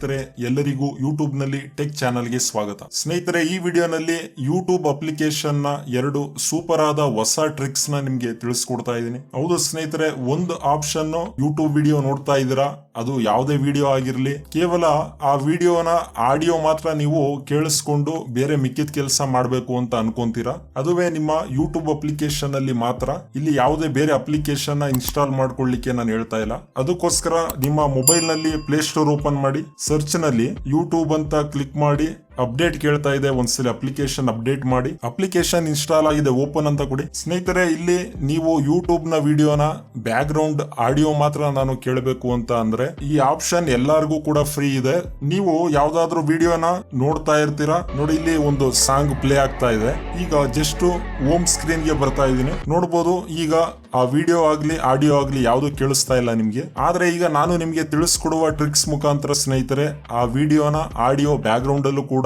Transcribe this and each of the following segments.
ಸ್ನೇಹಿತರೆ, ಎಲ್ಲರಿಗೂ ಯೂಟ್ಯೂಬ್ ನಲ್ಲಿ ಟೆಕ್ ಚಾನಲ್ಗೆ ಸ್ವಾಗತ. ಸ್ನೇಹಿತರೆ, ಈ ವಿಡಿಯೋನಲ್ಲಿ ಯೂಟ್ಯೂಬ್ ಅಪ್ಲಿಕೇಶನ್ ನ 2 ಸೂಪರ್ ಆದ ಹೊಸ ಟ್ರಿಕ್ಸ್ ನ ನಿಮ್ಗೆ ತಿಳಿಸ್ಕೊಡ್ತಾ ಇದ್ದೀನಿ. ಹೌದು ಸ್ನೇಹಿತರೆ, ಒಂದು ಆಪ್ಷನ್ ಯೂಟ್ಯೂಬ್ ವಿಡಿಯೋ ನೋಡ್ತಾ ಇದ್ದೀರಾ, ಅದು ಯಾವುದೇ ವಿಡಿಯೋ ಆಗಿರ್ಲಿ, ಕೇವಲ ಆ ವಿಡಿಯೋನ ಆಡಿಯೋ ಮಾತ್ರ ನೀವು ಕೇಳಿಸ್ಕೊಂಡು ಬೇರೆ ಮಿಕ್ಕಿದ ಕೆಲಸ ಮಾಡಬೇಕು ಅಂತ ಅನ್ಕೊಂತೀರಾ. ಅದುವೇ ನಿಮ್ಮ ಯೂಟ್ಯೂಬ್ ಅಪ್ಲಿಕೇಶನ್ ಅಲ್ಲಿ ಮಾತ್ರ. ಇಲ್ಲಿ ಯಾವುದೇ ಬೇರೆ ಅಪ್ಲಿಕೇಶನ್ ನ ಇನ್ಸ್ಟಾಲ್ ಮಾಡ್ಕೊಳ್ಳಿಕ್ಕೆ ನಾನು ಹೇಳ್ತಾ ಇಲ್ಲ. ಅದಕ್ಕೋಸ್ಕರ ನಿಮ್ಮ ಮೊಬೈಲ್ ನಲ್ಲಿ ಪ್ಲೇ ಸ್ಟೋರ್ ಓಪನ್ ಮಾಡಿ, ಸರ್ಚ್ ನಲ್ಲಿ ಯೂಟ್ಯೂಬ್ ಅಂತ ಕ್ಲಿಕ್ ಮಾಡಿ. ಅಪ್ಡೇಟ್ ಕೇಳ್ತಾ ಇದೆ, ಒಂದ್ಸಲಿ ಅಪ್ಲಿಕೇಶನ್ ಅಪ್ಡೇಟ್ ಮಾಡಿ. ಅಪ್ಲಿಕೇಶನ್ ಇನ್ಸ್ಟಾಲ್ ಆಗಿದೆ, ಓಪನ್ ಅಂತ ಕೊಡಿ. ಸ್ನೇಹಿತರೆ, ಇಲ್ಲಿ ನೀವು ಯೂಟ್ಯೂಬ್ ನ ವಿಡಿಯೋನ ಬ್ಯಾಕ್ ಗ್ರೌಂಡ್ ಆಡಿಯೋ ಮಾತ್ರ ನಾನು ಕೇಳಬೇಕು ಅಂತ ಅಂದ್ರೆ ಈ ಆಪ್ಷನ್ ಎಲ್ಲರಿಗೂ ಕೂಡ ಫ್ರೀ ಇದೆ. ನೀವು ಯಾವ್ದಾದ್ರು ವಿಡಿಯೋನ ನೋಡ್ತಾ ಇರ್ತೀರಾ ನೋಡಿ, ಇಲ್ಲಿ ಒಂದು ಸಾಂಗ್ ಪ್ಲೇ ಆಗ್ತಾ ಇದೆ. ಈಗ ಜಸ್ಟ್ ಹೋಮ್ ಸ್ಕ್ರೀನ್ ಗೆ ಬರ್ತಾ ಇದೀನಿ, ನೋಡ್ಬೋದು. ಈಗ ಆ ವಿಡಿಯೋ ಆಗ್ಲಿ ಆಡಿಯೋ ಆಗ್ಲಿ ಯಾವ್ದು ಕೇಳಿಸ್ತಾ ಇಲ್ಲ ನಿಮ್ಗೆ. ಆದ್ರೆ ಈಗ ನಾನು ನಿಮ್ಗೆ ತಿಳಿಸ್ಕೊಡುವ ಟ್ರಿಕ್ಸ್ ಮುಖಾಂತರ ಸ್ನೇಹಿತರೆ, ಆ ವಿಡಿಯೋನ ಆಡಿಯೋ ಬ್ಯಾಕ್ ಗ್ರೌಂಡ್ ಅಲ್ಲೂ ಕೂಡ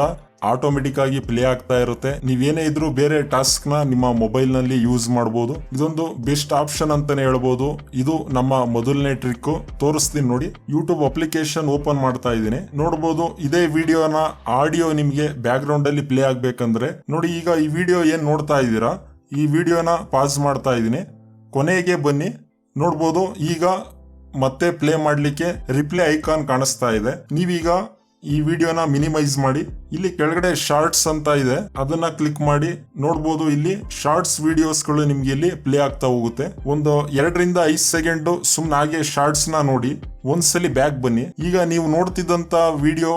ಆಟೋಮೆಟಿಕ್ ಆಗಿ ಪ್ಲೇ ಆಗ್ತಾ ಇರುತ್ತೆ. ನೀವೇನೇ ಇದ್ರೂ ಬೇರೆ ಟಾಸ್ಕ್ ನ ನಿಮ್ಮ ಮೊಬೈಲ್ ನಲ್ಲಿ ಯೂಸ್ ಮಾಡಬಹುದು. ಇದೊಂದು ಬೆಸ್ಟ್ ಆಪ್ಷನ್ ಅಂತಾನೆ ಹೇಳ್ಬೋದು. ಇದು ನಮ್ಮ ಮೊದಲನೇ ಟ್ರಿಕ್, ತೋರಿಸ್ತೀನಿ ನೋಡಿ. ಯೂಟ್ಯೂಬ್ ಅಪ್ಲಿಕೇಶನ್ ಓಪನ್ ಮಾಡ್ತಾ ಇದ್ದೀನಿ, ನೋಡಬಹುದು. ಇದೇ ವಿಡಿಯೋನ ಆಡಿಯೋ ನಿಮ್ಗೆ ಬ್ಯಾಕ್ ಗ್ರೌಂಡ್ ಅಲ್ಲಿ ಪ್ಲೇ ಆಗ್ಬೇಕಂದ್ರೆ ನೋಡಿ, ಈಗ ಈ ವಿಡಿಯೋ ಏನ್ ನೋಡ್ತಾ ಇದ್ದೀರಾ, ಈ ವಿಡಿಯೋನ ಪಾಸ್ ಮಾಡ್ತಾ ಇದ್ದೀನಿ, ಕೊನೆಗೆ ಬನ್ನಿ. ನೋಡ್ಬೋದು, ಈಗ ಮತ್ತೆ ಪ್ಲೇ ಮಾಡ್ಲಿಕ್ಕೆ ರಿಪ್ಲೇ ಐಕಾನ್ ಕಾಣಿಸ್ತಾ ಇದೆ. ನೀವೀಗ ಈ ವಿಡಿಯೋನ ಮಿನಿಮೈಸ್ ಮಾಡಿ, ಇಲ್ಲಿ ಕೆಳಗಡೆ ಶಾರ್ಟ್ಸ್ ಅಂತ ಇದೆ, ಅದನ್ನ ಕ್ಲಿಕ್ ಮಾಡಿ. ನೋಡ್ಬೋದು, ಇಲ್ಲಿ ಶಾರ್ಟ್ಸ್ ವಿಡಿಯೋಸ್ ಗಳು ನಿಮ್ಗೆ ಇಲ್ಲಿ ಪ್ಲೇ ಆಗ್ತಾ ಹೋಗುತ್ತೆ. ಒಂದು 2 ರಿಂದ 5 ಸೆಕೆಂಡ್ ಸುಮ್ನೆ ಹಾಗೆ ಶಾರ್ಟ್ಸ್ ನ ನೋಡಿ, ಒಂದ್ಸಲಿ ಬ್ಯಾಕ್ ಬನ್ನಿ. ಈಗ ನೀವು ನೋಡ್ತಿದ್ದಂತ ವಿಡಿಯೋ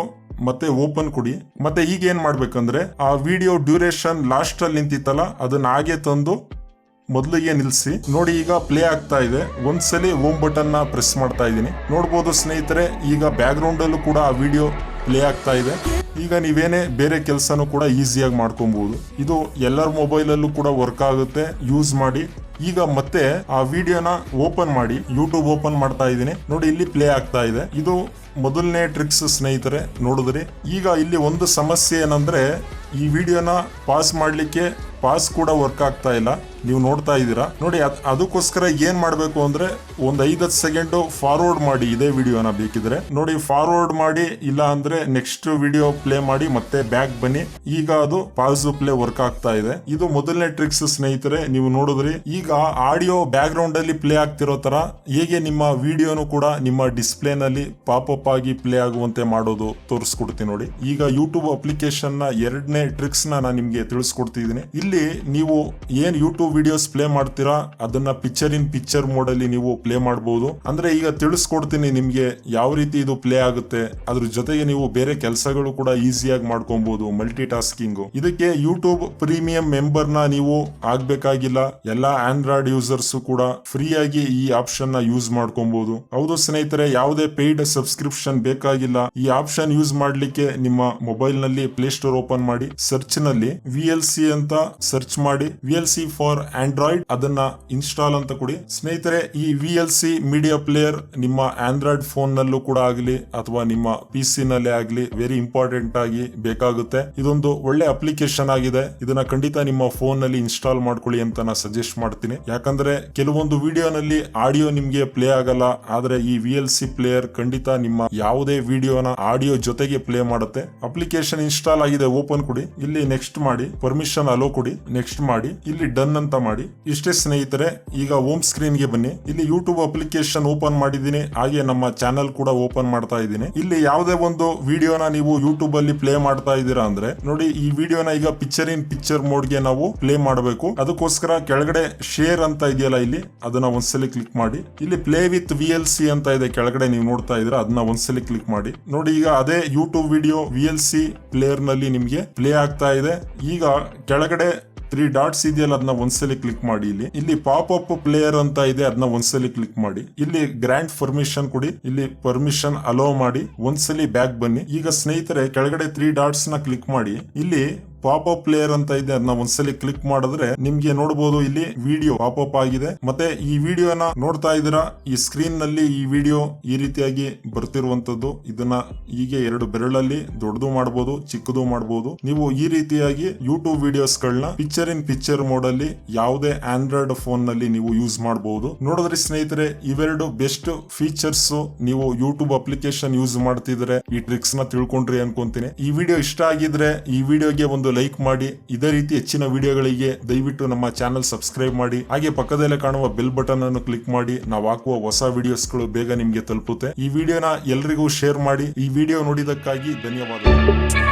ಮತ್ತೆ ಓಪನ್ ಕೊಡಿ. ಮತ್ತೆ ಈಗ ಏನ್ ಮಾಡ್ಬೇಕಂದ್ರೆ, ಆ ವಿಡಿಯೋ ಡ್ಯೂರೇಷನ್ ಲಾಸ್ಟ್ ಅಲ್ಲಿ ನಿಂತಿತ್ತಲ್ಲ, ಅದನ್ನ ಹಾಗೆ ತಂದು ಮೊದಲಿಗೆ ನಿಲ್ಸಿ. ನೋಡಿ, ಈಗ ಪ್ಲೇ ಆಗ್ತಾ ಇದೆ. ಒಂದ್ಸಲಿ ಹೋಮ್ ಬಟನ್ ನ ಪ್ರೆಸ್ ಮಾಡ್ತಾ ಇದ್ದೀನಿ. ನೋಡ್ಬೋದು ಸ್ನೇಹಿತರೆ, ಈಗ ಬ್ಯಾಕ್ ಗ್ರೌಂಡ್ ಅಲ್ಲೂ ಕೂಡ ಆ ವಿಡಿಯೋ ಪ್ಲೇ ಆಗ್ತಾ ಇದೆ. ಈಗ ನೀವೇನೇ ಬೇರೆ ಕೆಲಸನೂ ಕೂಡ ಈಸಿಯಾಗಿ ಮಾಡ್ಕೊಬಹುದು. ಇದು ಎಲ್ಲರ ಮೊಬೈಲ್ ಅಲ್ಲೂ ಕೂಡ ವರ್ಕ್ ಆಗುತ್ತೆ, ಯೂಸ್ ಮಾಡಿ. ಈಗ ಮತ್ತೆ ಆ ವಿಡಿಯೋನ ಓಪನ್ ಮಾಡಿ, ಯೂಟ್ಯೂಬ್ ಓಪನ್ ಮಾಡ್ತಾ ಇದ್ದೀನಿ. ನೋಡಿ, ಇಲ್ಲಿ ಪ್ಲೇ ಆಗ್ತಾ ಇದೆ. ಇದು ಮೊದಲನೇ ಟ್ರಿಕ್ಸ್ ಸ್ನೇಹಿತರೆ, ನೋಡಿದ್ರಿ. ಈಗ ಇಲ್ಲಿ ಒಂದು ಸಮಸ್ಯೆ ಏನಂದ್ರೆ, ಈ ವಿಡಿಯೋನ ಪಾಸ್ ಮಾಡ್ಲಿಕ್ಕೆ ಪಾಸ್ ಕೂಡ ವರ್ಕ್ ಆಗ್ತಾ ಇಲ್ಲ. ನೀವು ನೋಡ್ತಾ ಇದ್ದೀರಾ ನೋಡಿ. ಅದಕ್ಕೋಸ್ಕರ ಏನ್ ಮಾಡ್ಬೇಕು ಅಂದ್ರೆ, ಒಂದ್ 5 ಸೆಕೆಂಡ್ ಫಾರ್ವರ್ಡ್ ಮಾಡಿ ಇದೇ ವಿಡಿಯೋನ. ಬೇಕಿದ್ರೆ ನೋಡಿ, ಫಾರ್ವರ್ಡ್ ಮಾಡಿ, ಇಲ್ಲ ಅಂದ್ರೆ ನೆಕ್ಸ್ಟ್ ವಿಡಿಯೋ ಪ್ಲೇ ಮಾಡಿ, ಮತ್ತೆ ಬ್ಯಾಕ್ ಬನ್ನಿ. ಈಗ ಅದು ಪಾಸ್ ಪ್ಲೇ ವರ್ಕ್ ಆಗ್ತಾ ಇದೆ. ಇದು ಮೊದಲನೇ ಟ್ರಿಕ್ಸ್ ಸ್ನೇಹಿತರೆ, ನೀವು ನೋಡಿದ್ರಿ. ಈಗ ಆಡಿಯೋ ಬ್ಯಾಕ್ ಗ್ರೌಂಡ್ ಅಲ್ಲಿ ಪ್ಲೇ ಆಗ್ತಿರೋ ತರ ಹೇಗೆ ನಿಮ್ಮ ವಿಡಿಯೋನು ಕೂಡ ನಿಮ್ಮ ಡಿಸ್ಪ್ಲೇ ನಲ್ಲಿ ಪಾಪ್ ಆಗಿ ಪ್ಲೇ ಆಗುವಂತೆ ಮಾಡೋದು ತೋರಿಸ್ಕೊಡ್ತೀನಿ ನೋಡಿ. ಈಗ ಯೂಟ್ಯೂಬ್ ಅಪ್ಲಿಕೇಶನ್ ನ 2ನೇ ಟ್ರಿಕ್ಸ್ ನಾನು ನಿಮ್ಗೆ ತಿಳಿಸ್ಕೊಡ್ತಿದ್ದೀನಿ. ಇಲ್ಲಿ ನೀವು ಏನ್ ಯೂಟ್ಯೂಬ್ ವಿಡಿಯೋಸ್ ಪ್ಲೇ ಮಾಡ್ತೀರಾ, ಅದನ್ನ ಪಿಕ್ಚರ್ ಇನ್ ಪಿಕ್ಚರ್ ಮೋಡ್ ಅಲ್ಲಿ ನೀವು ಪ್ಲೇ ಮಾಡಬಹುದು. ಅಂದ್ರೆ ಈಗ ತಿಳಿಸ್ಕೊಡ್ತೀನಿ ನಿಮ್ಗೆ ಯಾವ ರೀತಿ ಇದು ಪ್ಲೇ ಆಗುತ್ತೆ. ಅದ್ರ ಜೊತೆಗೆ ನೀವು ಬೇರೆ ಕೆಲಸಗಳು ಕೂಡ ಈಸಿಯಾಗಿ ಮಾಡ್ಕೊಬಹುದು, ಮಲ್ಟಿ ಟಾಸ್ಕಿಂಗ್. ಇದಕ್ಕೆ ಯೂಟ್ಯೂಬ್ ಪ್ರೀಮಿಯಂ ಮೆಂಬರ್ ನ ನೀವು ಆಗ್ಬೇಕಾಗಿಲ್ಲ. ಎಲ್ಲಾ ಆಂಡ್ರಾಯ್ಡ್ ಯೂಸರ್ಸ್ ಕೂಡ ಫ್ರೀ ಆಗಿ ಈ ಆಪ್ಷನ್ ನ ಯೂಸ್ ಮಾಡ್ಕೊಬಹುದು. ಹೌದು ಸ್ನೇಹಿತರೆ, ಯಾವುದೇ ಪೇಯ್ಡ್ ಸಬ್ಸ್ಕ್ರಿಪ್ಷನ್ ಬೇಕಾಗಿಲ್ಲ. ಈ ಆಪ್ಷನ್ ಯೂಸ್ ಮಾಡ್ಲಿಕ್ಕೆ ನಿಮ್ಮ ಮೊಬೈಲ್ ನಲ್ಲಿ ಪ್ಲೇ ಸ್ಟೋರ್ ಓಪನ್ ಮಾಡಿ, ಸರ್ಚ್ ನಲ್ಲಿ VLC ಅಂತ ಸರ್ಚ್ ಮಾಡಿ. VLC ಫಾರ್ ಆಂಡ್ರಾಯ್ಡ್, ಅದನ್ನ ಇನ್ಸ್ಟಾಲ್ ಅಂತ ಕೊಡಿ. ಸ್ನೇಹಿತರೆ, ಈ VLC ಮೀಡಿಯಾ ಪ್ಲೇಯರ್ ನಿಮ್ಮ ಆಂಡ್ರಾಯ್ಡ್ ಫೋನ್ ನಲ್ಲೂ ಕೂಡ ಆಗಲಿ ಅಥವಾ ನಿಮ್ಮ PC ನಲ್ಲೇ ಆಗಲಿ ವೆರಿ ಇಂಪಾರ್ಟೆಂಟ್ ಆಗಿ ಬೇಕಾಗುತ್ತೆ. ಇದೊಂದು ಒಳ್ಳೆ ಅಪ್ಲಿಕೇಶನ್ ಆಗಿದೆ. ಇದನ್ನ ಖಂಡಿತ ನಿಮ್ಮ ಫೋನ್ ನಲ್ಲಿ ಇನ್ಸ್ಟಾಲ್ ಮಾಡ್ಕೊಳ್ಳಿ ಅಂತ ನಾನು ಸಜೆಸ್ಟ್ ಮಾಡ್ತೀನಿ. ಯಾಕಂದ್ರೆ ಕೆಲವೊಂದು ವಿಡಿಯೋನಲ್ಲಿ ಆಡಿಯೋ ನಿಮ್ಗೆ ಪ್ಲೇ ಆಗಲ್ಲ, ಆದ್ರೆ ಈ VLC ಪ್ಲೇಯರ್ ಖಂಡಿತ ನಿಮ್ಮ ಯಾವುದೇ ವಿಡಿಯೋನ ಆಡಿಯೋ ಜೊತೆಗೆ ಪ್ಲೇ ಮಾಡುತ್ತೆ. ಅಪ್ಲಿಕೇಶನ್ ಇನ್ಸ್ಟಾಲ್ ಆಗಿದೆ, ಓಪನ್ ಕೊಡಿ. ಇಲ್ಲಿ ನೆಕ್ಸ್ಟ್ ಮಾಡಿ, ಪರ್ಮಿಷನ್ ಅಲೋ ಕೊಡಿ, ನೆಕ್ಸ್ಟ್ ಮಾಡಿ, ಇಲ್ಲಿ ಡನ್ ಅಂತ ಮಾಡಿ. ಇಷ್ಟೇ ಸ್ನೇಹಿತರೆ. ಈಗ ಹೋಮ್ ಸ್ಕ್ರೀನ್ ಗೆ ಬನ್ನಿ. ಇಲ್ಲಿ ಯೂಟ್ಯೂಬ್ ಅಪ್ಲಿಕೇಶನ್ ಓಪನ್ ಮಾಡಿದ್ದೀನಿ, ಹಾಗೆ ನಮ್ಮ ಚಾನಲ್ ಕೂಡ ಓಪನ್ ಮಾಡ್ತಾ ಇದ್ದೀನಿ. ಇಲ್ಲಿ ಯಾವುದೇ ಒಂದು ವಿಡಿಯೋನ ನೀವು ಯೂಟ್ಯೂಬ್ ಅಲ್ಲಿ ಪ್ಲೇ ಮಾಡ್ತಾ ಇದ್ದೀರಾ ಅಂದ್ರೆ ನೋಡಿ, ಈ ವಿಡಿಯೋನ ಈಗ ಪಿಕ್ಚರ್ ಇನ್ ಪಿಕ್ಚರ್ ಮೋಡ್ ಗೆ ನಾವು ಪ್ಲೇ ಮಾಡಬೇಕು. ಅದಕ್ಕೋಸ್ಕರ ಕೆಳಗಡೆ ಶೇರ್ ಅಂತ ಇದೆಯಲ್ಲ, ಇಲ್ಲಿ ಅದನ್ನ ಒಂದ್ಸಲಿ ಕ್ಲಿಕ್ ಮಾಡಿ. ಇಲ್ಲಿ ಪ್ಲೇ ವಿತ್ VLC ಅಂತ ಇದೆ ಕೆಳಗಡೆ, ನೀವು ನೋಡ್ತಾ ಇದ್ದೀರಾ, ಅದನ್ನ ಒಂದ್ಸಲಿ ಕ್ಲಿಕ್ ಮಾಡಿ. ನೋಡಿ, ಈಗ ಅದೇ ಯೂಟ್ಯೂಬ್ ವಿಡಿಯೋ VLC ಪ್ಲೇಯರ್ ನಲ್ಲಿ ನಿಮ್ಗೆ ಪ್ಲೇ ಆಗ್ತಾ ಇದೆ. ಈಗ ಕೆಳಗಡೆ 3 ಡಾಟ್ಸ್ ಇದೆಯಲ್ಲ, ಅದನ್ನ ಒಂದ್ಸಲಿ ಕ್ಲಿಕ್ ಮಾಡಿ. ಇಲ್ಲಿ ಪಾಪ್ ಅಪ್ ಪ್ಲೇಯರ್ ಅಂತ ಇದೆ, ಅದನ್ನ ಒಂದ್ಸಲಿ ಕ್ಲಿಕ್ ಮಾಡಿ. ಇಲ್ಲಿ ಗ್ರಾಂಟ್ ಪರ್ಮಿಷನ್ ಕೊಡಿ, ಇಲ್ಲಿ ಪರ್ಮಿಷನ್ ಅಲೋ ಮಾಡಿ, ಒಂದ್ಸಲಿ ಬ್ಯಾಕ್ ಬನ್ನಿ. ಈಗ ಸ್ನೇಹಿತರೆ, ಕೆಳಗಡೆ 3 ಡಾಟ್ಸ್ ನ ಕ್ಲಿಕ್ ಮಾಡಿ. ಇಲ್ಲಿ ಪಾಪ್ ಪ್ಲೇಯರ್ ಅಂತ ಇದೆ, ಅದನ್ನ ಒಂದ್ಸಲಿ ಕ್ಲಿಕ್ ಮಾಡಿದ್ರೆ ನಿಮ್ಗೆ ನೋಡಬಹುದು ಇಲ್ಲಿ ವಿಡಿಯೋ ಪಾಪ್ ಆಗಿದೆ. ಮತ್ತೆ ಈ ವಿಡಿಯೋನ ನೋಡ್ತಾ ಇದ್ದೀರಾ, ಈ ಸ್ಕ್ರೀನ್ ನಲ್ಲಿ ಈ ವಿಡಿಯೋ ಈ ರೀತಿಯಾಗಿ ಬರ್ತಿರುವಂತದ್ದು. ಇದನ್ನ ಹೀಗೆ 2 ಬೆರಳಲ್ಲಿ ದೊಡ್ಡದು ಮಾಡಬಹುದು, ಚಿಕ್ಕದು ಮಾಡಬಹುದು. ನೀವು ಈ ರೀತಿಯಾಗಿ ಯೂಟ್ಯೂಬ್ ವಿಡಿಯೋಸ್ ಗಳನ್ನ ಪಿಕ್ಚರ್ ಇನ್ ಪಿಕ್ಚರ್ ಮೋಡ್ ಅಲ್ಲಿ ಯಾವುದೇ ಆಂಡ್ರಾಯ್ಡ್ ಫೋನ್ ನಲ್ಲಿ ನೀವು ಯೂಸ್ ಮಾಡಬಹುದು. ನೋಡಿದ್ರಿ ಸ್ನೇಹಿತರೆ, ಇವೆರಡು ಬೆಸ್ಟ್ ಫೀಚರ್ಸ್. ನೀವು ಯೂಟ್ಯೂಬ್ ಅಪ್ಲಿಕೇಶನ್ ಯೂಸ್ ಮಾಡ್ತಿದ್ರೆ ಈ ಟ್ರಿಕ್ಸ್ ನ ತಿಳ್ಕೊಂಡ್ರಿ ಅನ್ಕೊಂತೀನಿ. ಈ ವಿಡಿಯೋ ಇಷ್ಟ ಆಗಿದ್ರೆ ಈ ವಿಡಿಯೋಗೆ ಒಂದು ಲೈಕ್ ಮಾಡಿ. ಇದೇ ರೀತಿ ಹೆಚ್ಚಿನ ವಿಡಿಯೋಗಳಿಗೆ ದಯವಿಟ್ಟು ನಮ್ಮ ಚಾನೆಲ್ ಸಬ್ಸ್ಕ್ರೈಬ್ ಮಾಡಿ. ಹಾಗೆ ಪಕ್ಕದಲ್ಲೇ ಕಾಣುವ ಬೆಲ್ ಬಟನ್ ಅನ್ನು ಕ್ಲಿಕ್ ಮಾಡಿ. ನಾವು ಹಾಕುವ ಹೊಸ ವಿಡಿಯೋಸ್ಗಳು ಬೇಗ ನಿಮ್ಗೆ ತಲುಪುತ್ತೆ. ಈ ವಿಡಿಯೋನ ಎಲ್ರಿಗೂ ಶೇರ್ ಮಾಡಿ. ಈ ವಿಡಿಯೋ ನೋಡಿದಕ್ಕಾಗಿ ಧನ್ಯವಾದಗಳು.